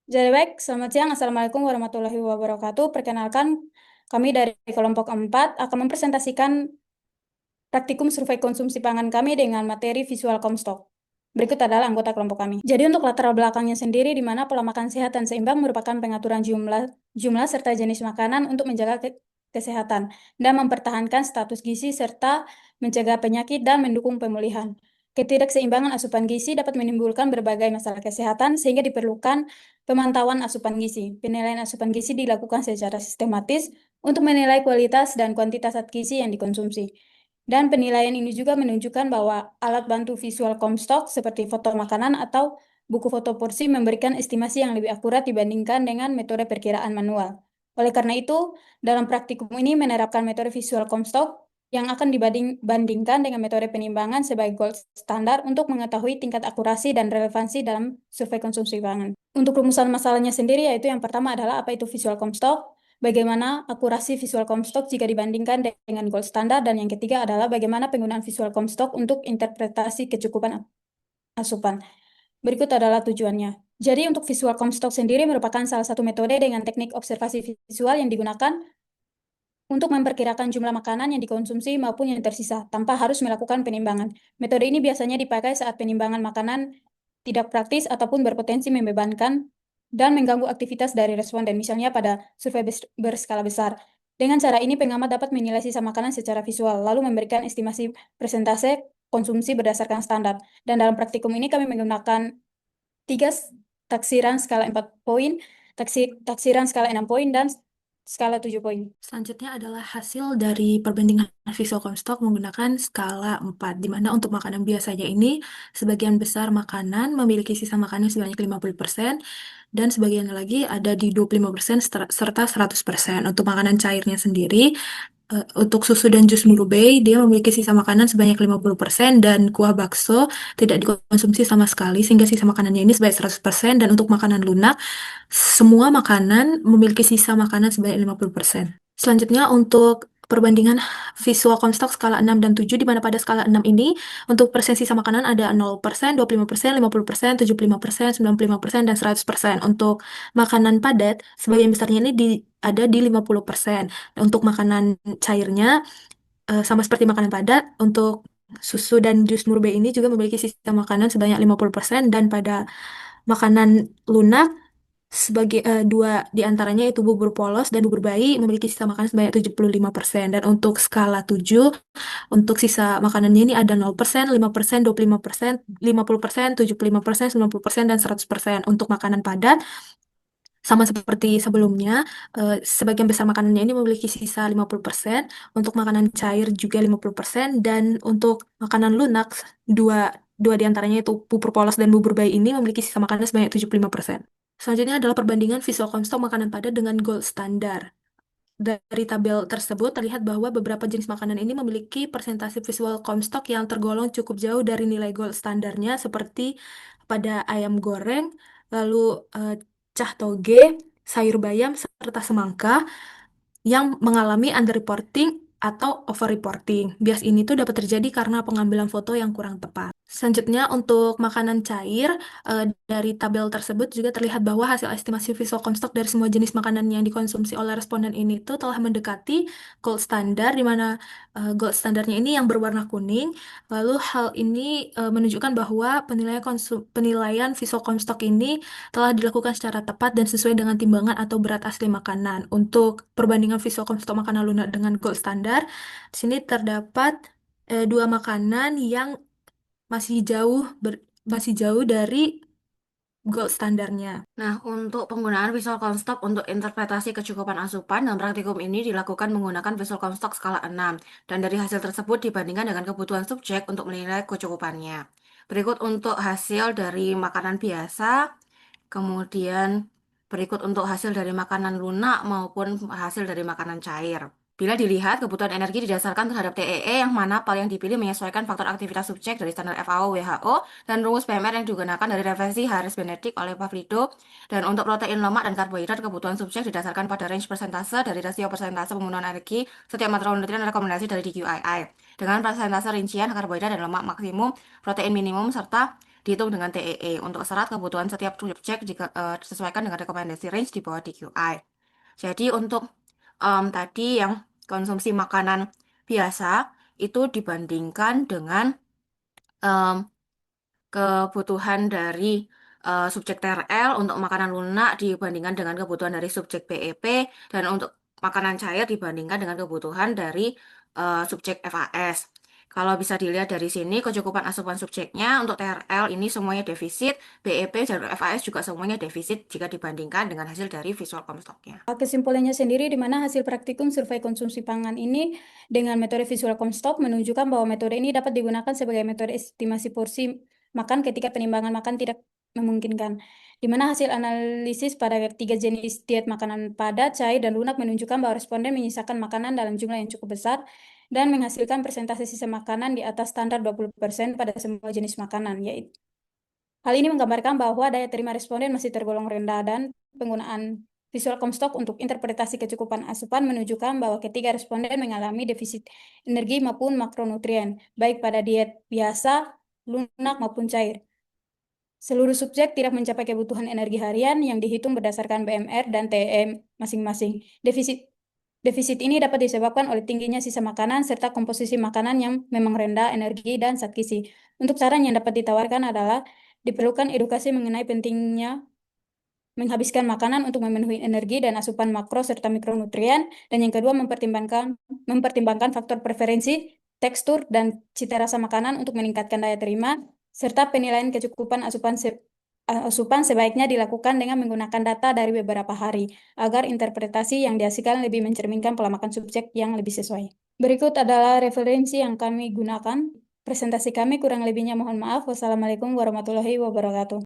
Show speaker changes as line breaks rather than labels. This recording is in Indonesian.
Jadi baik, selamat siang. Assalamualaikum warahmatullahi wabarakatuh. Perkenalkan, kami dari kelompok 4 akan mempresentasikan praktikum survei konsumsi pangan kami dengan materi visual Comstock. Berikut adalah anggota kelompok kami. Jadi untuk latar belakangnya sendiri, di mana pola makan sehat dan seimbang merupakan pengaturan jumlah serta jenis makanan untuk menjaga kesehatan dan mempertahankan status gizi serta mencegah penyakit dan mendukung pemulihan. Ketidakseimbangan asupan gizi dapat menimbulkan berbagai masalah kesehatan sehingga diperlukan pemantauan asupan gizi. Penilaian asupan gizi dilakukan secara sistematis untuk menilai kualitas dan kuantitas zat gizi yang dikonsumsi. Dan penilaian ini juga menunjukkan bahwa alat bantu visual Comstock seperti foto makanan atau buku foto porsi memberikan estimasi yang lebih akurat dibandingkan dengan metode perkiraan manual. Oleh karena itu, dalam praktikum ini menerapkan metode visual Comstock yang akan dibandingkan dengan metode penimbangan sebagai gold standar untuk mengetahui tingkat akurasi dan relevansi dalam survei konsumsi pangan. Untuk rumusan masalahnya sendiri, yaitu yang pertama adalah apa itu visual Comstock, bagaimana akurasi visual Comstock jika dibandingkan dengan gold standar, dan yang ketiga adalah bagaimana penggunaan visual Comstock untuk interpretasi kecukupan asupan. Berikut adalah tujuannya. Jadi untuk visual Comstock sendiri merupakan salah satu metode dengan teknik observasi visual yang digunakan untuk memperkirakan jumlah makanan yang dikonsumsi maupun yang tersisa, tanpa harus melakukan penimbangan. Metode ini biasanya dipakai saat penimbangan makanan tidak praktis ataupun berpotensi membebankan dan mengganggu aktivitas dari responden, misalnya pada survei berskala besar. Dengan cara ini, pengamat dapat menilai sisa makanan secara visual, lalu memberikan estimasi persentase konsumsi berdasarkan standar. Dan dalam praktikum ini kami menggunakan 3 taksiran skala 4 poin, taksiran skala 6 poin, dan skala 7 poin.
Selanjutnya adalah hasil dari perbandingan visual Comstock menggunakan skala 4, di mana untuk makanan biasanya ini sebagian besar makanan memiliki sisa makanan sebanyak 50%, dan sebagian lagi ada di 25% serta 100%. Untuk makanan cairnya sendiri, untuk susu dan jus Murubei, dia memiliki sisa makanan sebanyak 50%, dan kuah bakso tidak dikonsumsi sama sekali, sehingga sisa makanannya ini sebanyak 100%, dan untuk makanan lunak, semua makanan memiliki sisa makanan sebanyak 50%. Selanjutnya untuk perbandingan visual Comstock skala 6 dan 7, di mana pada skala 6 ini untuk persen sisa makanan ada 0%, 25%, 50%, 75%, 95%, dan 100%. Untuk makanan padat, sebagian besarnya ini ada di 50%. Untuk makanan cairnya, sama seperti makanan padat, untuk susu dan jus Murbe ini juga memiliki sisa makanan sebanyak 50%, dan pada makanan lunak, sebagai dua di antaranya yaitu bubur polos dan bubur bayi memiliki sisa makanan sebanyak 75%. Dan untuk skala 7, untuk sisa makanannya ini ada 0%, 5%, 25%, 50%, 75%, 90%, dan 100%. Untuk makanan padat, sama seperti sebelumnya, sebagian besar makanannya ini memiliki sisa 50%, untuk makanan cair juga 50%, dan untuk makanan lunak, dua di antaranya yaitu bubur polos dan bubur bayi ini memiliki sisa makanan sebanyak 75%. Selanjutnya adalah perbandingan visual Comstock makanan padat dengan gold standar. Dari tabel tersebut terlihat bahwa beberapa jenis makanan ini memiliki persentase visual Comstock yang tergolong cukup jauh dari nilai gold standarnya, seperti pada ayam goreng, lalu cah toge, sayur bayam, serta semangka yang mengalami underreporting atau overreporting. Bias ini tuh dapat terjadi karena pengambilan foto yang kurang tepat. Selanjutnya, untuk makanan cair, dari tabel tersebut juga terlihat bahwa hasil estimasi visual Comstock dari semua jenis makanan yang dikonsumsi oleh responden ini tuh telah mendekati gold standar, di mana gold standarnya ini yang berwarna kuning. Lalu hal ini menunjukkan bahwa penilaian visual Comstock ini telah dilakukan secara tepat dan sesuai dengan timbangan atau berat asli makanan. Untuk perbandingan visual Comstock makanan lunak dengan gold standar, di sini terdapat dua makanan yang masih jauh dari gold standarnya.
Nah, untuk penggunaan visual Comstock untuk interpretasi kecukupan asupan dalam praktikum ini dilakukan menggunakan visual Comstock skala 6, dan dari hasil tersebut dibandingkan dengan kebutuhan subjek untuk menilai kecukupannya. Berikut untuk hasil dari makanan biasa, kemudian berikut untuk hasil dari makanan lunak maupun hasil dari makanan cair. Bila dilihat, kebutuhan energi didasarkan terhadap TEE yang mana pal yang dipilih menyesuaikan faktor aktivitas subjek dari standar FAO WHO dan rumus PMR yang digunakan dari referensi Harris Benedict oleh Pavlido. Dan untuk protein, lemak, dan karbohidrat, kebutuhan subjek didasarkan pada range persentase dari rasio persentase pembunuhan energi setiap makronutrien rekomendasi dari DQII dengan persentase rincian karbohidrat dan lemak maksimum, protein minimum, serta dihitung dengan TEE. Untuk syarat kebutuhan setiap subjek disesuaikan dengan rekomendasi range di bawah DQI. Jadi untuk tadi yang konsumsi makanan biasa itu dibandingkan dengan em, kebutuhan dari subjek TRL, untuk makanan lunak dibandingkan dengan kebutuhan dari subjek BEP, dan untuk makanan cair dibandingkan dengan kebutuhan dari subjek FAS. Kalau bisa dilihat dari sini, kecukupan asupan subjeknya untuk TRL ini semuanya defisit, BEP dan FAS juga semuanya defisit jika dibandingkan dengan hasil dari visual Comstock-nya.
Kesimpulannya sendiri, di mana hasil praktikum survei konsumsi pangan ini dengan metode visual Comstock menunjukkan bahwa metode ini dapat digunakan sebagai metode estimasi porsi makan ketika penimbangan makan tidak memungkinkan. Di mana hasil analisis pada 3 jenis diet makanan padat, cair, dan lunak menunjukkan bahwa responden menyisakan makanan dalam jumlah yang cukup besar dan menghasilkan persentase sisa makanan di atas standar 20% pada semua jenis makanan, yaitu hal ini menggambarkan bahwa daya terima responden masih tergolong rendah dan penggunaan visual Comstock untuk interpretasi kecukupan asupan menunjukkan bahwa ketiga responden mengalami defisit energi maupun makronutrien, baik pada diet biasa, lunak, maupun cair. Seluruh subjek tidak mencapai kebutuhan energi harian yang dihitung berdasarkan BMR dan TEM masing-masing. Defisit ini dapat disebabkan oleh tingginya sisa makanan serta komposisi makanan yang memang rendah energi dan zat gizi. Untuk saran yang dapat ditawarkan adalah diperlukan edukasi mengenai pentingnya menghabiskan makanan untuk memenuhi energi dan asupan makro serta mikronutrien, dan yang kedua mempertimbangkan faktor preferensi, tekstur, dan cita rasa makanan untuk meningkatkan daya terima, serta penilaian kecukupan asupan sebaiknya dilakukan dengan menggunakan data dari beberapa hari, agar interpretasi yang dihasilkan lebih mencerminkan pola makan subjek yang lebih sesuai. Berikut adalah referensi yang kami gunakan. Presentasi kami kurang lebihnya mohon maaf. Wassalamualaikum warahmatullahi wabarakatuh.